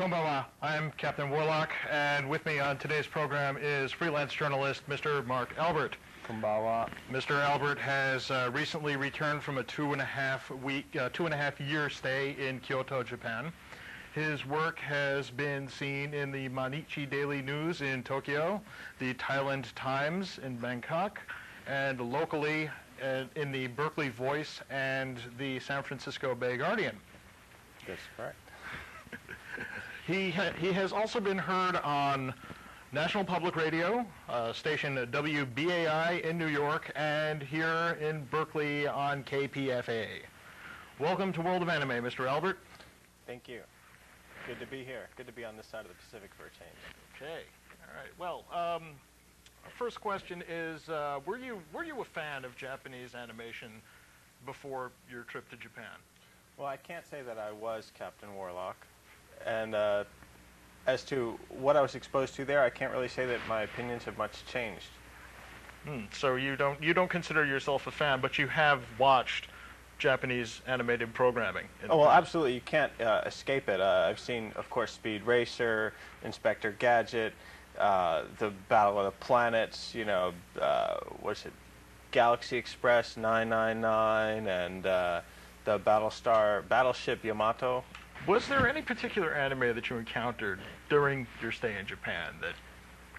Konbanwa. I'm Captain Warlock, and with me on today's program is freelance journalist Mr. Mark Albert. Konbanwa. Mr. Albert has recently returned from a 2.5-year stay in Kyoto, Japan. His work has been seen in the Mainichi Daily News in Tokyo, the Thailand Times in Bangkok, and locally in the Berkeley Voice and the San Francisco Bay Guardian. That's correct. He has also been heard on National Public Radio, station WBAI in New York, and here in Berkeley on KPFA. Welcome to World of Anime, Mr. Albert. Thank you. Good to be here. Good to be on this side of the Pacific for a change. Okay. All right. Well, our first question is, were you a fan of Japanese animation before your trip to Japan? Well, I can't say that I was Captain Warlock. And as to what I was exposed to there, I can't really say that my opinions have much changed. So you don't consider yourself a fan, but you have watched Japanese animated programming. Oh, well, absolutely. You can't escape it. I've seen, of course, Speed Racer, Inspector Gadget, the Battle of the Planets, what's it, Galaxy Express 999, and the Battleship Yamato. Was there any particular anime that you encountered during your stay in Japan that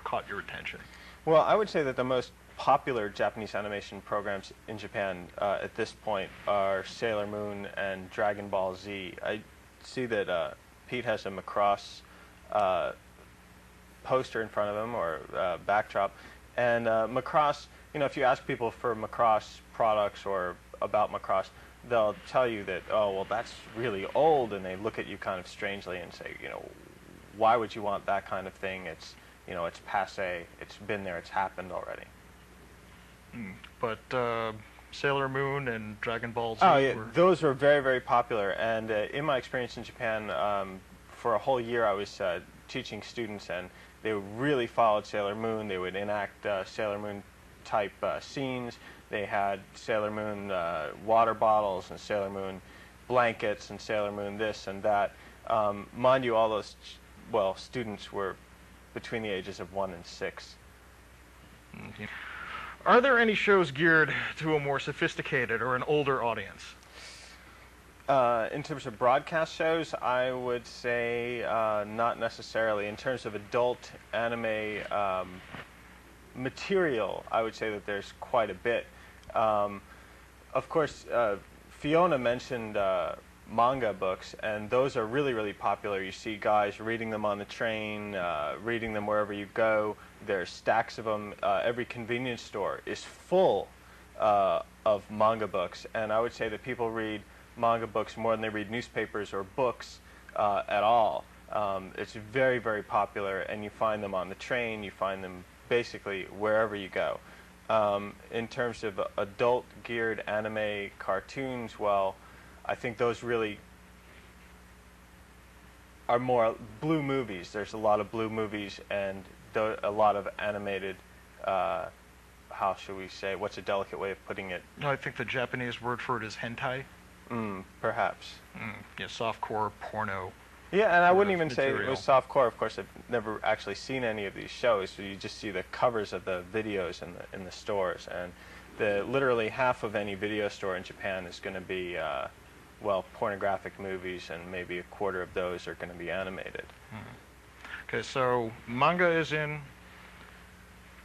caught your attention? Well, I would say that the most popular Japanese animation programs in Japan at this point are Sailor Moon and Dragon Ball Z. I see that Pete has a Macross poster in front of him, or backdrop, and Macross, if you ask people for Macross products or about Macross, they'll tell you that, oh, well, that's really old, and they look at you kind of strangely and say, why would you want that kind of thing? It's, it's passé, it's been there, it's happened already. But Sailor Moon and Dragon Ball Z those were very, very popular, and in my experience in Japan, for a whole year I was teaching students, and they really followed Sailor Moon. They would enact Sailor Moon type scenes. They had Sailor Moon water bottles and Sailor Moon blankets and Sailor Moon this and that. Mind you, all those, students were between the ages of 1 and 6. Mm-hmm. Are there any shows geared to a more sophisticated or an older audience? In terms of broadcast shows, I would say not necessarily. In terms of adult anime material, I would say that there's quite a bit. Of course, Fiona mentioned manga books, and those are really, really popular. You see guys reading them on the train, reading them wherever you go. There's stacks of them. Every convenience store is full of manga books, and I would say that people read manga books more than they read newspapers or books at all. It's very, very popular, and you find them on the train. You find them basically wherever you go. In terms of adult-geared anime cartoons, well, I think those really are more blue movies. There's a lot of blue movies and a lot of animated, how should we say, what's a delicate way of putting it? No, I think the Japanese word for it is hentai. Perhaps. Yeah, softcore porno. Yeah, and I wouldn't even say it was softcore. Of course, I've never actually seen any of these shows, so you just see the covers of the videos in the stores, and literally half of any video store in Japan is going to be, pornographic movies, and maybe a quarter of those are going to be animated. Okay, so manga is in,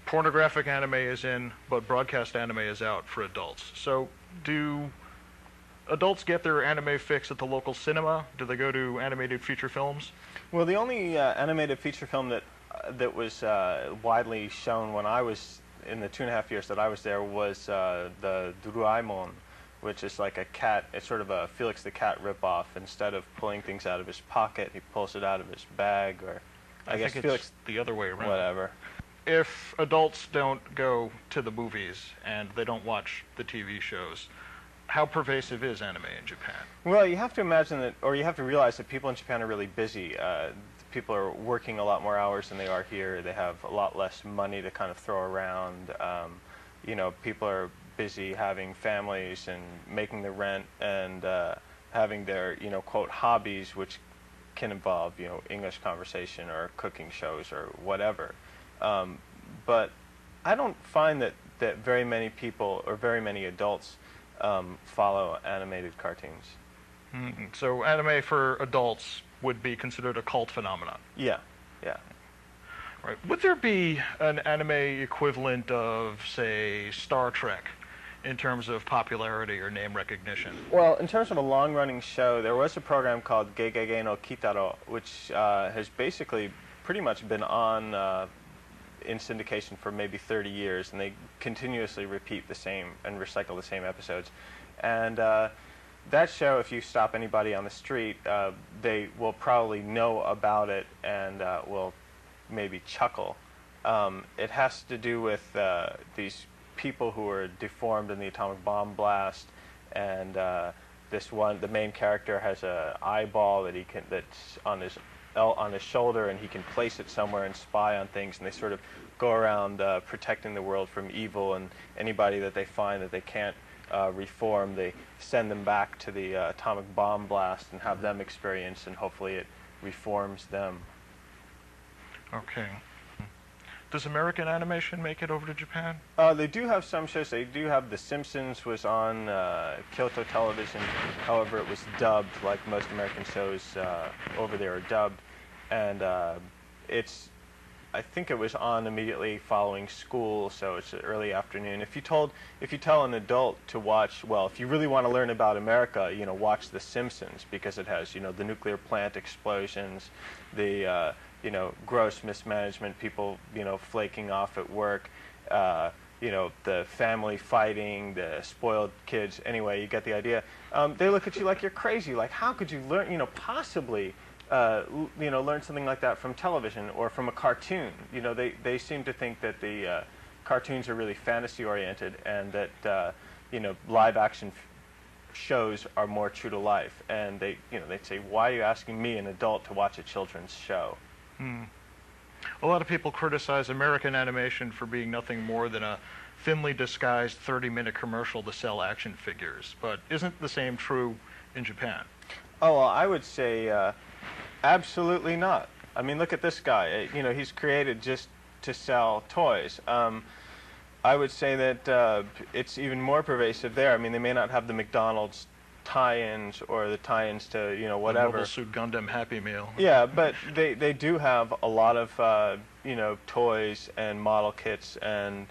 pornographic anime is in, but broadcast anime is out for adults. So do adults get their anime fix at the local cinema? Do they go to animated feature films? Well, the only animated feature film that was widely shown when I was in the 2.5 years that I was there was the Doraemon, which is like a cat. It's sort of a Felix the Cat ripoff. Instead of pulling things out of his pocket, he pulls it out of his bag, or I guess think Felix, it's the other way around. Whatever. If adults don't go to the movies and they don't watch the TV shows, how pervasive is anime in Japan? Well, you have to imagine that, or you have to realize that people in Japan are really busy. People are working a lot more hours than they are here. They have a lot less money to kind of throw around. People are busy having families and making the rent and having their, quote, hobbies, which can involve, English conversation or cooking shows or whatever. But I don't find that very many people or very many adults follow animated cartoons. So anime for adults would be considered a cult phenomenon. Yeah, yeah. Right. Would there be an anime equivalent of, say, Star Trek in terms of popularity or name recognition? Well, in terms of a long-running show, there was a program called Gegege no Kitaro, which has basically pretty much been on in syndication for maybe 30 years, and they continuously repeat the same and recycle the same episodes. And that show, if you stop anybody on the street, they will probably know about it and will maybe chuckle. It has to do with these people who were deformed in the atomic bomb blast, and the main character has an eyeball that's on his shoulder, and he can place it somewhere and spy on things, and they sort of go around protecting the world from evil, and anybody that they find that they can't reform, they send them back to the atomic bomb blast and have them experience, and hopefully it reforms them. Okay. Does American animation make it over to Japan? They do have some shows. They do have The Simpsons was on Kyoto television. However, it was dubbed, like most American shows over there are dubbed. And I think it was on immediately following school, so it's early afternoon. If you tell an adult to watch, well, if you really want to learn about America, watch The Simpsons, because it has, the nuclear plant explosions, the gross mismanagement, people, flaking off at work, the family fighting, the spoiled kids. Anyway, you get the idea. They look at you like you're crazy. Like, how could you learn, possibly, learn something like that from television or from a cartoon? They seem to think that the cartoons are really fantasy-oriented, and that, live action shows are more true to life. And they'd say, why are you asking me, an adult, to watch a children's show? A lot of people criticize American animation for being nothing more than a thinly disguised 30-minute commercial to sell action figures. But isn't the same true in Japan? Oh, well, I would say absolutely not. I mean, look at this guy. He's created just to sell toys. I would say that it's even more pervasive there. I mean, they may not have the McDonald's tie-ins or the tie-ins to whatever. The Mobile Suit Gundam Happy Meal. Yeah, but they do have a lot of toys and model kits and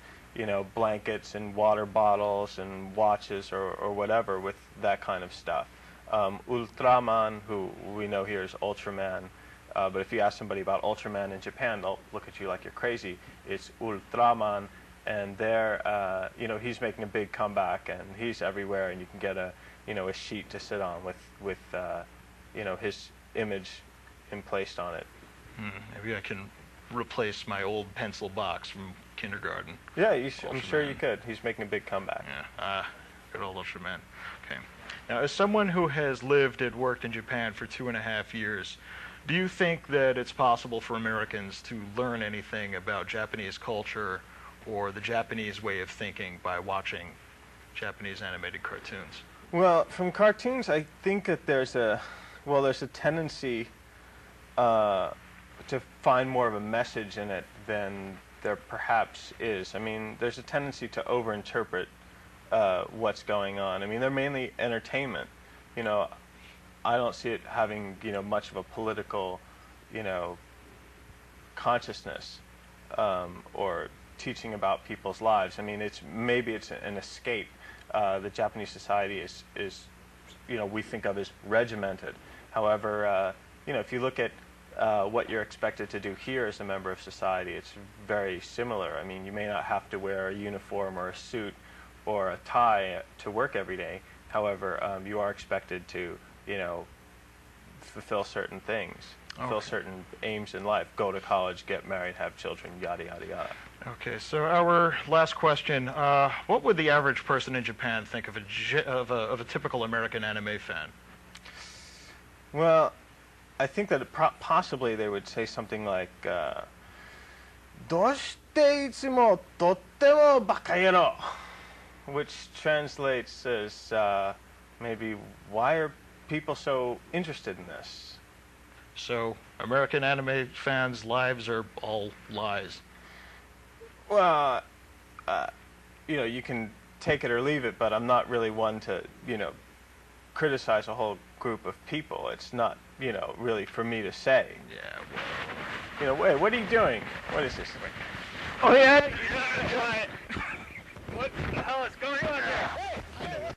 blankets and water bottles and watches or whatever with that kind of stuff. Ultraman, who we know here is Ultraman, but if you ask somebody about Ultraman in Japan, they'll look at you like you're crazy. It's Ultraman, and there he's making a big comeback, and he's everywhere, and you can get a sheet to sit on with his image placed on it. Maybe I can replace my old pencil box from kindergarten. Yeah, I'm sure you could. He's making a big comeback. Yeah, good old Ultraman. Okay. Now, as someone who has lived and worked in Japan for 2.5 years, do you think that it's possible for Americans to learn anything about Japanese culture or the Japanese way of thinking by watching Japanese animated cartoons? Well, from cartoons, I think that there's a tendency to find more of a message in it than there perhaps is. I mean, there's a tendency to overinterpret what's going on. I mean, they're mainly entertainment. I don't see it having much of a political consciousness or teaching about people's lives. I mean, it's an escape. The Japanese society is we think of as regimented. However, if you look at what you're expected to do here as a member of society, it's very similar. I mean, you may not have to wear a uniform or a suit or a tie to work every day. However, you are expected to, fulfill certain things, fulfill certain aims in life, go to college, get married, have children, yada, yada, yada. Okay, so our last question, what would the average person in Japan think of a typical American anime fan? Well, I think that possibly they would say something like, どうしていつもとってもバカ野郎? Which translates as maybe, why are people so interested in this? So American anime fans' lives are all lies. Well, you can take it or leave it, but I'm not really one to, criticize a whole group of people. It's not, really for me to say. Yeah, well... Wait, what are you doing? What is this? Oh, yeah? What the hell is going on here? Hey,